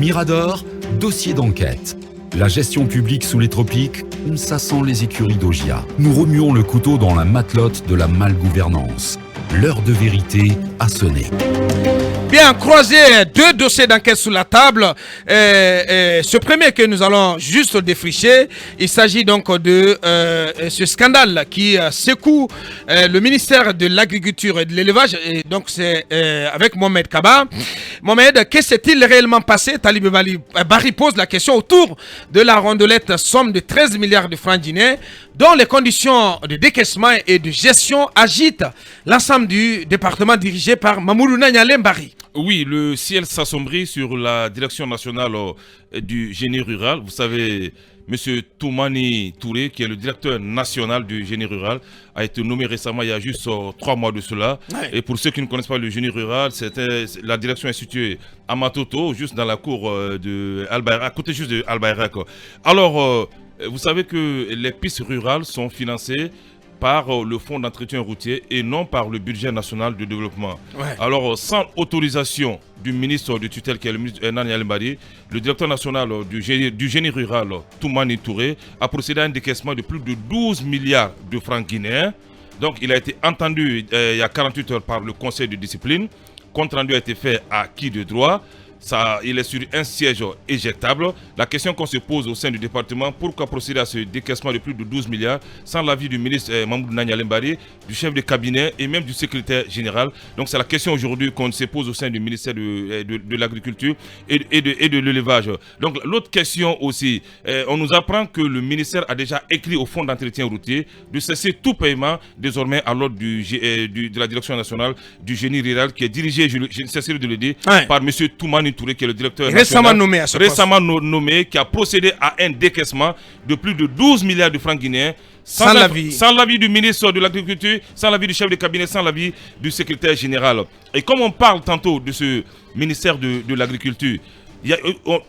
Mirador, dossier d'enquête. La gestion publique sous les tropiques, ça sent les écuries d'Augia. Nous remuons le couteau dans la matelote de la malgouvernance. L'heure de vérité a sonné. Bien, croiser deux dossiers d'enquête sous la table. Ce premier que nous allons juste défricher, il s'agit donc de ce scandale qui secoue le ministère de l'Agriculture et de l'Élevage. Et donc c'est avec Mohamed Kaba. Mohamed, que s'est-il réellement passé? Talib Bari pose la question autour de la rondelette somme de 13 milliards de francs guinéens, dont les conditions de décaissement et de gestion agitent l'ensemble du département dirigé par Mamoudou Nanyale Mbari. Oui, le ciel s'assombrit sur la direction nationale du génie rural. Vous savez, M. Toumani Touré, qui est le directeur national du génie rural, a été nommé récemment, il y a juste 3 mois de cela. Ouais. Et pour ceux qui ne connaissent pas le génie rural, la direction est située à Matoto, juste dans la cour de Al-Bayrak, à côté juste de Al-Bayrak. Alors, vous savez que les pistes rurales sont financées par le fonds d'entretien routier et non par le budget national de développement. Ouais. Alors, sans autorisation du ministre de tutelle, qui est le ministre Nanyale Mbari, le directeur national du génie rural, Toumani Touré, a procédé à un décaissement de plus de 12 milliards de francs guinéens. Donc, il a été entendu il y a 48 heures par le conseil de discipline. Compte rendu a été fait à qui de droit. Il est sur un siège éjectable. La question qu'on se pose au sein du département, pourquoi procéder à ce décaissement de plus de 12 milliards sans l'avis du ministre Mamoudou Nanyale Mbari, du chef de cabinet et même du secrétaire général? Donc c'est la question aujourd'hui qu'on se pose au sein du ministère de l'Agriculture et de l'Élevage. Donc l'autre question aussi, on nous apprend que le ministère a déjà écrit au fonds d'entretien routier de cesser tout paiement désormais à l'ordre de la direction nationale du génie rural qui est dirigé, je cesserai de le dire, ouais, par M. Toumani Touré, qui est le directeur récemment nommé, qui a procédé à un décaissement de plus de 12 milliards de francs guinéens sans l'avis du ministre de l'Agriculture, sans l'avis du chef de cabinet, sans l'avis du secrétaire général. Et comme on parle tantôt de ce ministère de l'Agriculture,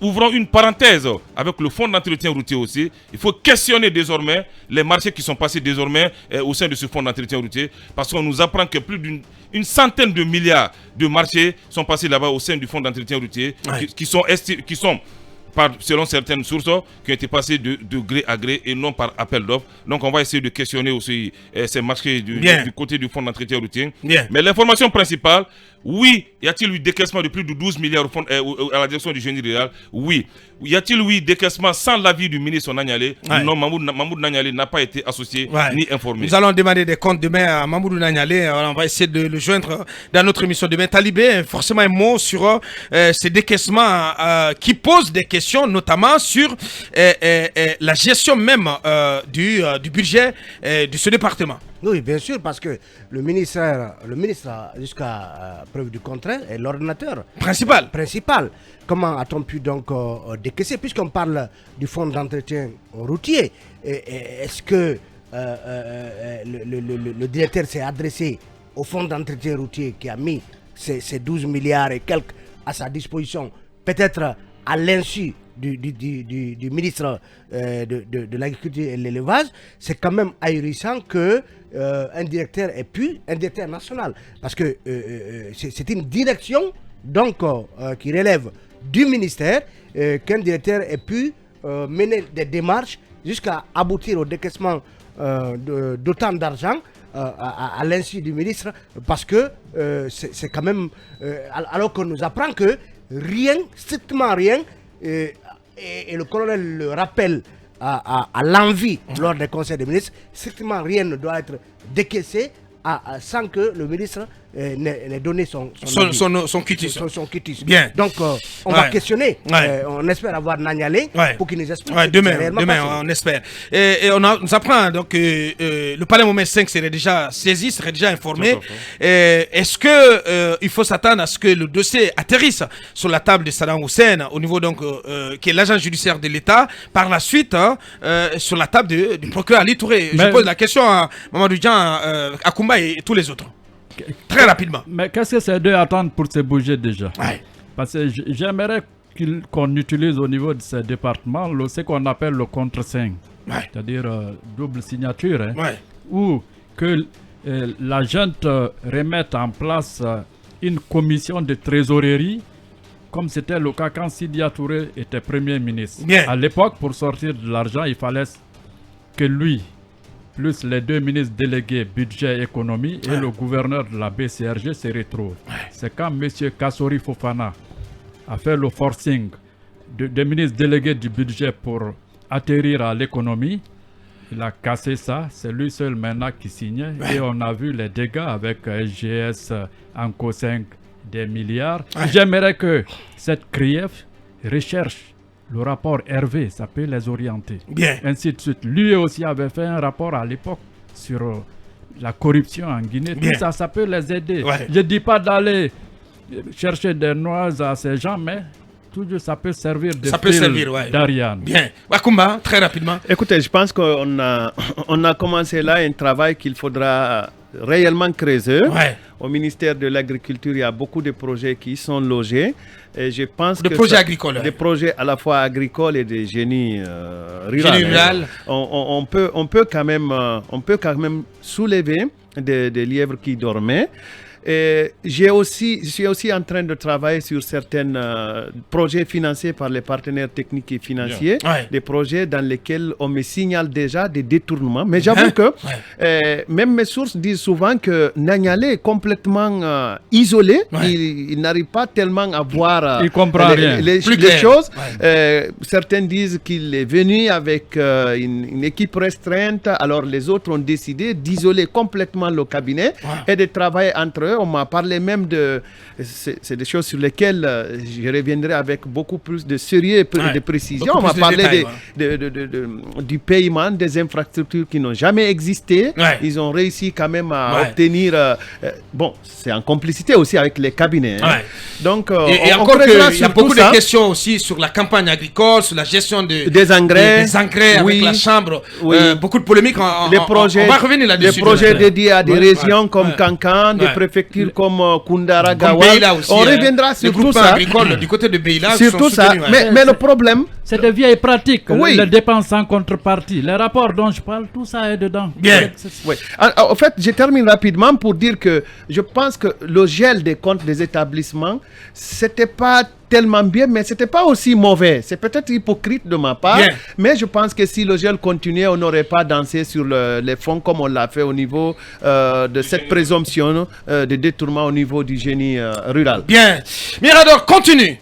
ouvrons une parenthèse avec le fonds d'entretien routier aussi. Il faut questionner désormais les marchés qui sont passés désormais au sein de ce fonds d'entretien routier, parce qu'on nous apprend que plus d'une centaine de milliards de marchés sont passés là-bas au sein du fonds d'entretien routier, ouais, qui sont selon certaines sources, qui ont été passés de gré à gré et non par appel d'offres. Donc on va essayer de questionner aussi ces marchés du côté du fonds d'entretien routier. Bien. Mais l'information principale, oui, y a-t-il eu décaissement de plus de 12 milliards à la direction du génie rural? Oui. Y a-t-il eu décaissement sans l'avis du ministre Nanyale? Ouais. Non, Mamoudou Nanyale n'a pas été associé, ouais, ni informé. Nous allons demander des comptes demain à Mamoudou Nanyale. On va essayer de le joindre dans notre émission demain. Talibé, forcément un mot sur ces décaissements qui posent des questions, notamment sur la gestion même du budget de ce département. Oui, bien sûr, parce que le ministre jusqu'à preuve du contraire, est l'ordonnateur principal. Comment a-t-on pu donc décaisser, puisqu'on parle du fonds d'entretien routier? Est-ce que le directeur s'est adressé au fonds d'entretien routier qui a mis ces 12 milliards et quelques à sa disposition, peut-être à l'insu du ministre de l'Agriculture et de l'Élevage? C'est quand même ahurissant que un directeur national, parce que c'est une direction donc qui relève du ministère, qu'un directeur ait pu mener des démarches jusqu'à aboutir au décaissement d'autant d'argent à l'insu du ministre, parce que c'est quand même alors qu'on nous apprend que rien, strictement rien, et le colonel le rappelle à l'envie lors des conseils des ministres, strictement rien ne doit être décaissé sans que le ministre n'ait donné son quitus. Bien. Donc, on va questionner. On espère avoir Nanyale pour qu'il nous explique. Demain, on espère. Et on nous apprend donc que le palais Mohamed V serait déjà saisi, serait déjà informé. Est-ce que il faut s'attendre à ce que le dossier atterrisse sur la table de Saddam Hussein, au niveau donc qui est l'agent judiciaire de l'État, par la suite sur la table du procureur Ali Touré? Je pose la question à Mamadou Dian, Akoumba et tous les autres. Très rapidement. Mais qu'est-ce que c'est de attendre pour se bouger déjà? Parce que j'aimerais qu'on utilise au niveau de ces départements ce qu'on appelle le contre-5, c'est-à-dire double signature, ou que la junte remette en place une commission de trésorerie comme c'était le cas quand Sidya Touré était Premier ministre. Bien. À l'époque, pour sortir de l'argent, il fallait que lui, plus les 2 ministres délégués budget et économie et le gouverneur de la BCRG se retrouvent. C'est quand M. Kassori Fofana a fait le forcing des ministres délégués du budget pour atterrir à l'économie. Il a cassé ça, c'est lui seul maintenant qui signait. Et on a vu les dégâts avec SGS, Anco 5, des milliards. J'aimerais que cette CRIEF recherche le rapport Hervé, ça peut les orienter. Bien. Ainsi de suite. Lui aussi avait fait un rapport à l'époque sur la corruption en Guinée. Bien. Tout ça, ça peut les aider. Ouais. Je ne dis pas d'aller chercher des noises à ces gens, mais toujours ça peut servir de fil d'Ariane. Bien. Wakumba, très rapidement. Écoutez, je pense qu'on a commencé là un travail qu'il faudra réellement creuser. Au ministère de l'Agriculture, il y a beaucoup de projets qui sont logés. Et je pense des projets agricoles. Des projets à la fois agricoles et de génie rural. On peut quand même soulever des lièvres qui dormaient. Et je suis aussi en train de travailler sur certains projets financés par les partenaires techniques et financiers, des projets dans lesquels on me signale déjà des détournements. Mais j'avoue que même mes sources disent souvent que Nanyale est complètement isolé. Il n'arrive pas tellement à voir les choses. Certains disent qu'il est venu avec une équipe restreinte. Alors les autres ont décidé d'isoler complètement le cabinet et de travailler entre eux. On m'a parlé même de... C'est des choses sur lesquelles je reviendrai avec beaucoup plus de sérieux et de précision. On m'a parlé du paiement des infrastructures qui n'ont jamais existé. Ils ont réussi quand même à obtenir... bon, c'est en complicité aussi avec les cabinets. Donc, et encore il y a beaucoup de questions aussi sur la campagne agricole, sur la gestion des engrais avec la chambre. Beaucoup de polémiques. On va revenir là-dessus. Les projets dédiés à des régions comme Kankan, des préfectures comme Koundara, Gawal. On reviendra sur tout ça. Du côté de Beila, sur tout ça. Mais le problème... C'est de vieilles pratiques. Les dépenses en contrepartie. Les rapports dont je parle, tout ça est dedans. Bien. En fait, je termine rapidement pour dire que je pense que le gel des comptes des établissements, c'était pas tellement bien, mais c'était pas aussi mauvais. C'est peut-être hypocrite de ma part, mais je pense que si le gel continuait, on n'aurait pas dansé sur les fonds comme on l'a fait au niveau de cette présomption de détournement au niveau du génie rural. Bien. Mirador, continue.